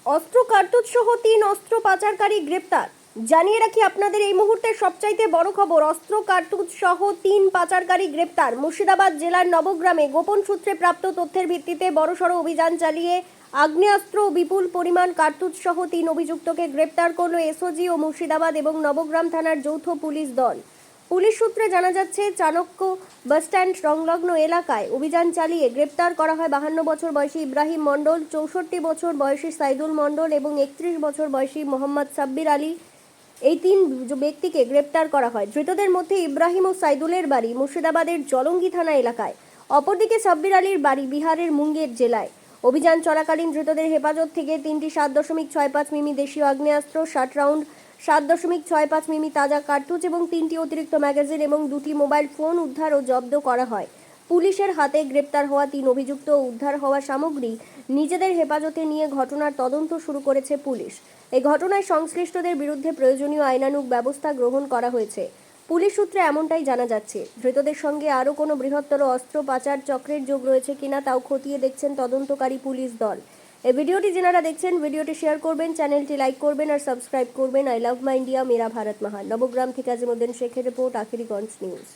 অস্ত্র কার্তুজ সহ 3 অস্ত্র পাচারকারী গ্রেপ্তার। জানিয়ে রাখি আপনাদের এই মুহূর্তের সবচাইতে বড় খবর, অস্ত্র কার্তুজ সহ 3 পাচারকারী গ্রেপ্তার। মুর্শিদাবাদ জেলার নবগ্রামে গোপন সূত্রে প্রাপ্ত তথ্যের ভিত্তিতে বড়সড় অভিযান চালিয়ে আগ্নেয়াস্ত্র ও বিপুল পরিমাণ কার্তুজ সহ 3 অভিযুক্তকে গ্রেপ্তার করল এসওজি ও মুর্শিদাবাদ এবং নবগ্রাম থানার যৌথ পুলিশ দল। পুলিশ সূত্রে জানা যাচ্ছে, চাণক্য বাসস্ট্যান্ড সংলগ্ন এলাকায় অভিযান চালিয়ে গ্রেপ্তার করা হয় 52 বছর বয়সী ইব্রাহিম মণ্ডল, 64 বছর বয়সী সাইদুল মণ্ডল এবং 31 বছর বয়সী মোহাম্মদ সাব্বির আলী। এই 3 ব্যক্তিকে গ্রেপ্তার করা হয়। ধৃতদের মধ্যে ইব্রাহিম ও সাইদুলের বাড়ি মুর্শিদাবাদের জলঙ্গি থানা এলাকায়, অপরদিকে সাব্বির আলীর বাড়ি বিহারের মুঙ্গের জেলায়। অভিযান চলাকালীন ধৃতদের হেফাজত থেকে 3টি 7.65 মিমি দেশীয় আগ্নেয়াস্ত্র, 60 রাউন্ড 7.65 মিমি তাজা কার্তুজ এবং 3টি অতিরিক্ত ম্যাগাজিন এবং 2টি মোবাইল ফোন উদ্ধার ও জব্দ করা হয়। পুলিশের হাতে গ্রেপ্তার হওয়া 3 অভিযুক্ত ও উদ্ধার হওয়া সামগ্রী নিজেদের হেফাজতে নিয়ে ঘটনার তদন্ত শুরু করেছে পুলিশ। এই ঘটনায় সংশ্লিষ্টদের বিরুদ্ধে প্রয়োজনীয় আইনানুগ ব্যবস্থা গ্রহণ করা হয়েছে। পুলিশ সূত্রে এমনটাই জানা যাচ্ছে। ধৃতদের সঙ্গে আরও কোনো বৃহত্তর অস্ত্র পাচার চক্রের যোগ রয়েছে কিনা তাও খতিয়ে দেখছেন তদন্তকারী পুলিশ দল। এই ভিডিওটি যারা দেখছেন, ভিডিওটি শেয়ার করবেন, চ্যানেলটি লাইক করবেন আর সাবস্ক্রাইব করবেন। আই লাভ মাই ইন্ডিয়া, মেরা ভারত মহান। নবগ্রাম থেকে আজিমুদ্দিন শেখের রিপোর্ট, আখিরিগঞ্জ নিউজ।